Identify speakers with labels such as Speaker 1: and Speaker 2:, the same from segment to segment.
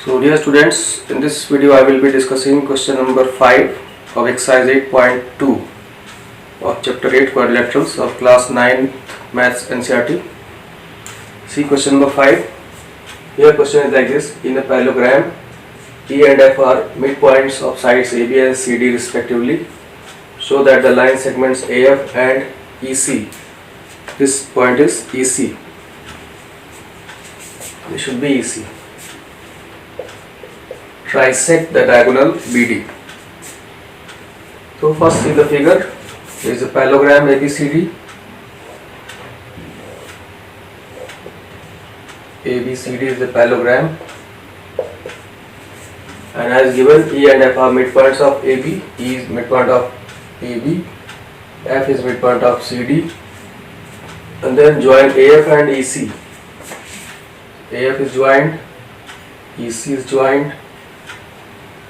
Speaker 1: So dear students, in this video I will be discussing question number 5 of exercise 8.2 of chapter 8 quadrilaterals of class 9 maths NCERT. See question number 5. Here question is like this: in a parallelogram, E and F are midpoints of sides AB and CD respectively. Show that the line segments AF and EC. This point is EC. This should be EC. Trisect the diagonal BD. So first see the figure. There is a parallelogram ABCD. ABCD is the parallelogram, and as given, E and F are midpoints of AB. E is midpoint of AB. F is midpoint of CD. And then join AF and EC. AF is joined, EC is joined,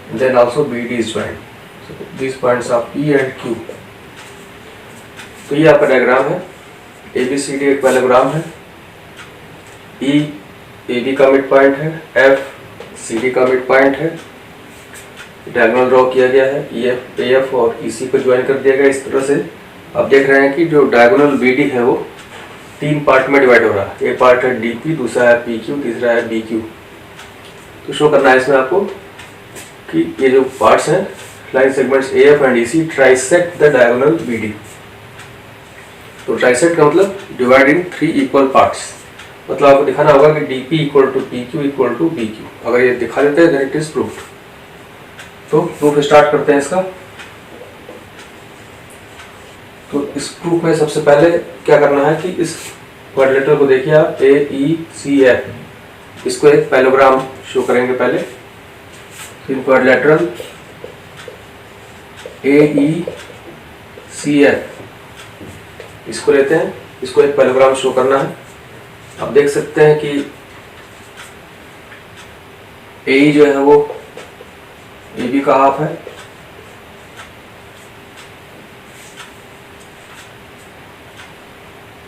Speaker 1: and then also BD is joined. So these points of P and Q. तो ये आपका diagram है. ABCD एक पैराग्राम है. E AB का mid point है, F CD का mid point है. डायगोनल ड्रॉ किया गया है. EF AF और EC को ज्वाइन कर दिया गया इस तरह से. अब देख रहे हैं कि जो डायगोनल BD है वो तीन पार्ट में डिवाइड हो रहा है. एक पार्ट है DP, दूसरा है PQ, तीसरा है BQ. तो शो करना है इसमें आपको कि ये जो पार्ट्स हैं line segments AF and EC trisect the diagonal BD. तो ट्राइसेक्ट का मतलब डिवाइड इन 3 इक्वल पार्ट्स. मतलब आपको दिखाना होगा कि DP equal to PQ equal to BQ. अगर ये दिखा देते हैं देन इट इज प्रूव्ड. तो प्रूफ स्टार्ट करते हैं इसका. तो इस प्रूफ में सबसे पहले क्या करना है कि इस क्वाड्रिलेटरल को देखिए आप AECF. इसको एक पैरेललोग्राम शो करेंगे पहले. इन क्वाड्रिलेटरल AECF इसको लेते हैं. इसको एक पैरेललोग्राम शो करना है. आप देख सकते हैं कि AE जो है वो AB का हाफ है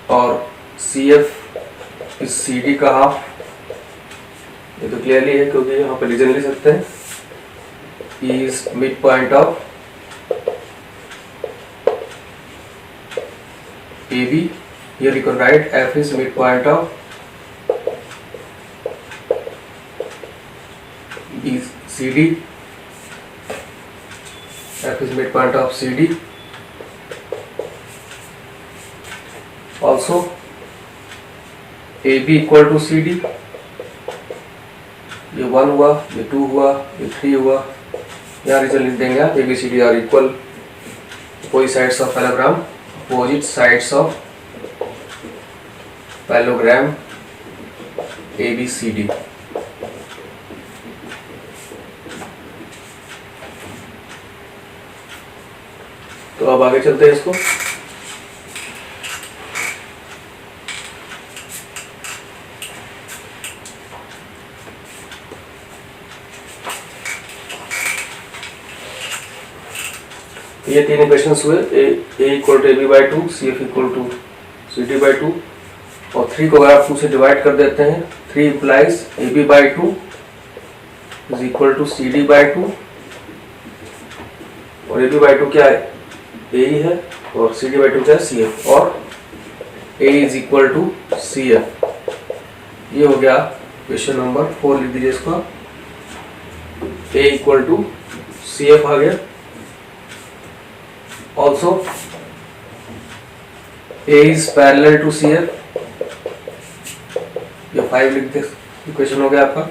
Speaker 1: और CF इस CD का हाफ. ये तो क्लियरली है क्योंकि यहाँ पे रीजन ले सकते हैं. E is midpoint of AB. Here you can write F is midpoint of CD. F is midpoint of CD. Also AB equal to CD. ये 1 हुआ, ये 2 हुआ, ये 3 हुआ. यहाँ रीजन लिख देंगे आप. ABCD are equal opposite sides of parallelogram. Opposite sides of parallelogram ABCD. तो अब आगे चलते हैं इसको. ये तीन इक्वेशंस हुए. A equal to AB by 2, CF equal to CD by 2 और 3 को अगर आप 2 से डिवाइड कर देते हैं 3 implies AB by 2 is equal to CD by 2 और AB बाई 2 क्या है? AE है और CD बाई 2 क्या है? CF. और A is equal to CF. ये हो गया क्वेश्चन नंबर 4. लिख दीजिए इसको. A इक्वल टू CF आ गया. Also A is parallel to CF. ये 5 लिख दे. इक्वेशन हो गया आपका.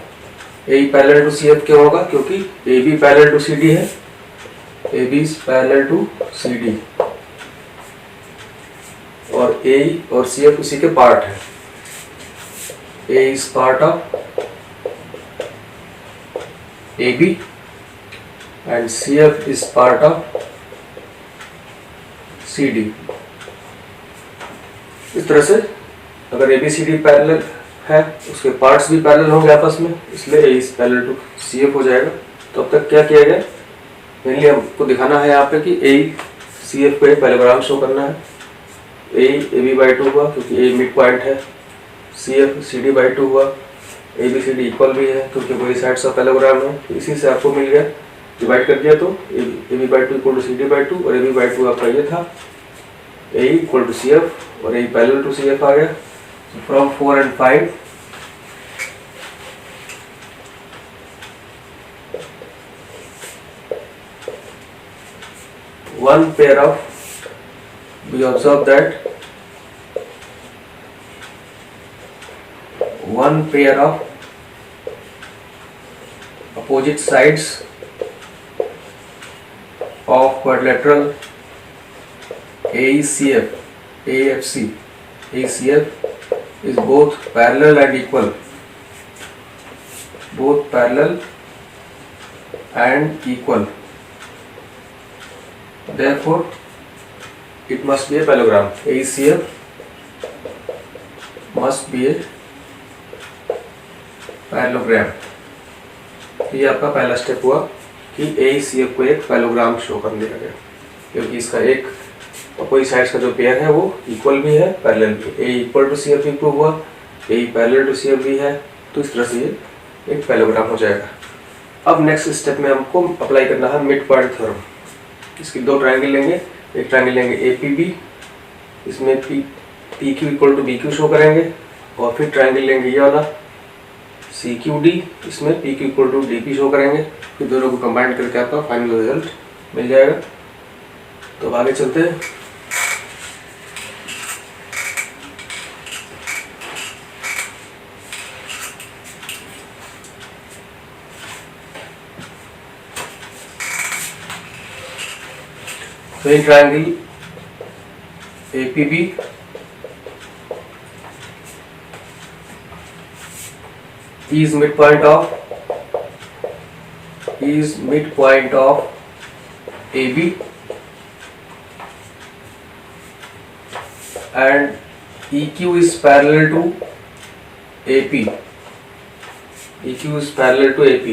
Speaker 1: A parallel to CF क्यों होगा? क्योंकि AB parallel to CD है. AB is parallel to CD और A और CF उसी के पार्ट है. A is part of AB and CF is part of CD. इस तरह से अगर ABCD पैरेलल है उसके पार्ट्स भी पैरेलल होंगे आपस में, इसलिए A is parallel to CF हो जाएगा. तो अब तक क्या किया गया? मेनली हमको दिखाना है यहाँ पे कि AECF को एक पैरेललोग्राम शो करना है. A AB बाई 2 हुआ क्योंकि A मिड पॉइंट है. CF CD बाई 2 हुआ ABCD इक्वल भी है क्योंकि वही साइड्स ऑफ पैरेललोग्राम है, तो इसी से आपको मिल गया। डिवाइड कर दिया तो AB/2 इक्वल टू CD/2 और AB/2 आपका ये था AE इक्वल टू CF और AE पैरेलल टू CF आ गया। From 4 and 5 one pair of, we observe that one pair of opposite sides of quadrilateral AECF, AFC, ACF is both parallel and equal, both parallel and equal. Therefore, it must be a parallelogram. AECF must be a parallelogram. ये आपका पहला step हुआ कि AECF को एक parallelogram show कर दिया गया, क्योंकि इसका एक अपोजिट साइड्स का जो पेयर है वो इक्वल भी है, पैरेलल भी। AE इक्वल टू CF भी प्रूव हुआ, AE पैरेलल टू CF भी है, तो इस तरह से ये एक पैरेललोग्राम हो जाएगा। अब नेक्स्ट स्टेप में हमको अप्लाई करना है मिड पॉइंट थ्योरम। इसकी दो ट्रायंगल लेंगे, एक ट्रायंगल लेंगे APB, इसमें PQ equal to BQ show करेंगे, और फिर ट्रायंगल लेंगे ये वाला CQD, इसमें PQ equal to DP show करेंगे। फिर दोनों को कंबाइन करके आपका फाइनल रिजल्ट मिल जाएगा। तो अब आगे चलते हैं। तो in triangle APB is midpoint of AB and EQ is parallel to AP. EQ is parallel to AP.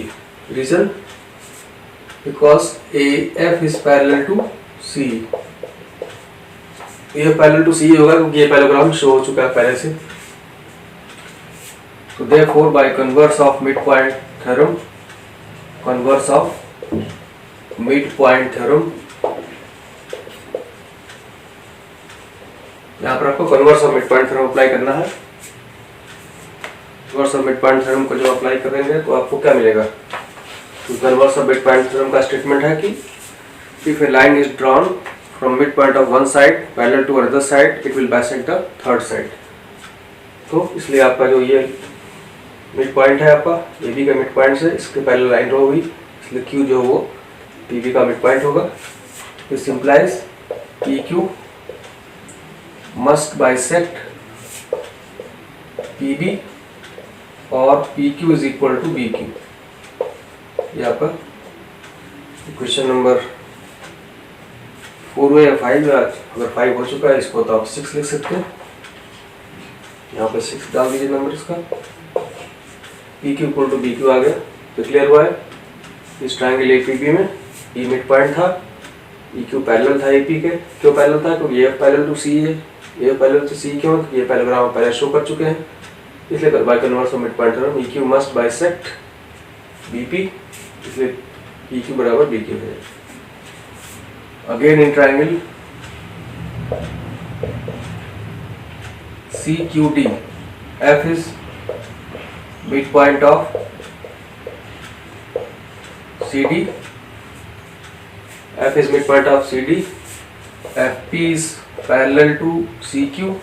Speaker 1: Reason? Because AF is parallel to C. ये पैरेलल टू C होगा क्योंकि ये पैरेललोग्राम शो हो चुका है पहले से। तो therefore by converse of midpoint theorem, यहाँ पर आपको converse of mid point theorem apply करना है। Converse of mid point theorem को जब अप्लाई करेंगे तो आपको क्या मिलेगा? तो converse of mid point theorem का स्टेटमेंट है कि if a line is drawn from midpoint of one side parallel to another side, it will bisect the third side. तो इसलिए आपका जो ये मिड पॉइंट है आपका AB का मिड पॉइंट से इसके पैरेलल लाइन ड्रॉ हुई, इसलिए Q जो वो PB का मिड पॉइंट होगा। This implies PQ must bisect PB और PQ is equal to BQ। ये आपका क्वेश्चन नंबर 4 या 5 है। अगर 5 हो चुका है इसको तो आप 6 लिख सकते हैं। यहाँ पे 6 डाल दीजिए नंबर इसका। PQ इक्वल टू BQ आ गया, तो क्लियर हुआ है। इस ट्रायंगल APB में E मिड पॉइंट था, EQ पैरेलल था AP के। क्यों पैरेलल था? क्योंकि AF पैरेलल टू C है। AF पैरेलल टू C क्यों? ये पैरेललोग्राम पहले शो कर चुके हैं, इसलिए by converse of mid point theorem EQ must bisect BP, इसलिए PQ बराबर BQ है। Again in triangle CQD, F is midpoint of CD, F is midpoint of CD, FP is parallel to CQ,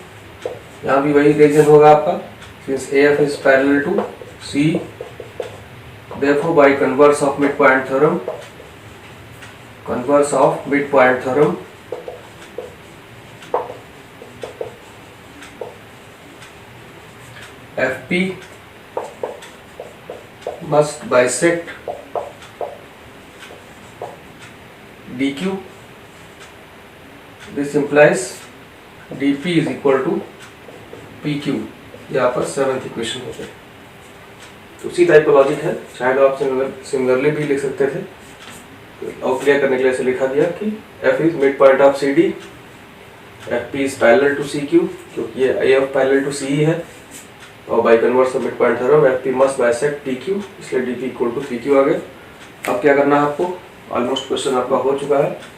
Speaker 1: यहाँ भी वही reason होगा आपका, since AF is parallel to C, therefore by converse of midpoint theorem, FP must bisect DQ. This implies DP is equal to PQ। यहाँ पर 7th equation हो गई। तो उसी टाइप का लॉजिक है, शायद आप सिमिलरली भी लिख सकते थे। और क्लियर करने के लिए ऐसे लिखा दिया कि F is midpoint of CD, FP is parallel to CQ, क्योंकि ये AF parallel to CE है, और by converse of mid point theorem F P must bisect P Q, इसलिए D P equal to P Q आ गया। अब क्या करना है आपको, ऑलमोस्ट क्वेश्चन आपका हो चुका है।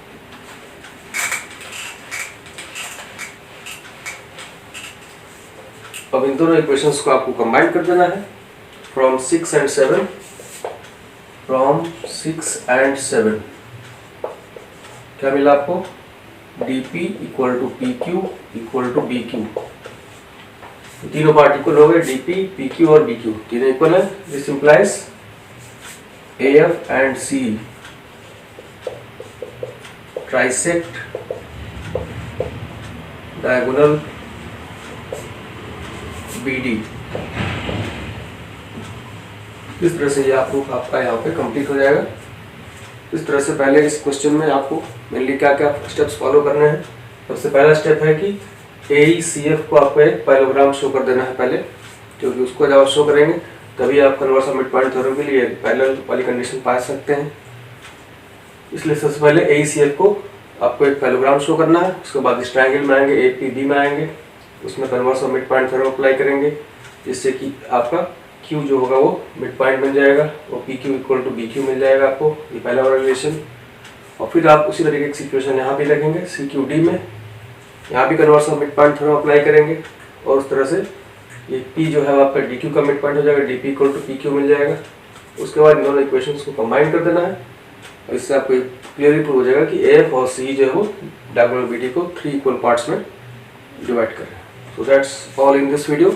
Speaker 1: अब इन दोनों इक्वेशंस को आपको कंबाइन कर देना है फ्रॉम 6 and 7, फ्रॉम 6 and 7 क्या मिला आपको, dp equal to P Q equal to B Q. तीनों पार्ट इक्वल हो गए, dp, pq और bq तीनों इक्वल है। This implies af and c trisect diagonal bd। इस तरह से यह प्रूफ आपका यहाँ पे कंप्लीट हो जाएगा। इस तरह से पहले इस क्वेश्चन में आपको मेनली क्या क्या स्टेप्स फॉलो करने हैं। सबसे पहला स्टेप है कि AECF को आपको एक पैरेललोग्राम शो कर देना है पहले, क्योंकि उसको जब आप शो करेंगे तभी आप converse of mid point theorem के लिए पैरेलल वाली कंडीशन पा सकते हैं। इसलिए सबसे पहले AECF को आपको एक पैरेललोग्राम शो करना है। उसके बाद इस ट्रायंगल में आएंगे, APB में आएंगे, उसमें converse of mid point theorem apply करेंगे, जिससे कि आपका Q जो होगा वो मिड पॉइंट मिल जाएगा, वो PQ इक्वल टू BQ मिल जाएगा आपको, ये पहला वाला रिलेशन। और फिर आप उसी तरीके की सिचुएशन यहाँ भी लगेंगे CQD में, यहाँ भी converse of mid point theorem apply करेंगे और उस तरह से ये P जो है आपका DQ का मिड पॉइंट हो जाएगा, DP इक्वल टू PQ मिल जाएगा। उसके बाद इन दोनों इक्वेशंस को कंबाइन कर देना है और इससे आपको क्लियरली प्रूव हो जाएगा कि AF और C जो है वो डायगोनल BD को 3 इक्वल पार्ट्स में डिवाइड करें। So that's all in this video.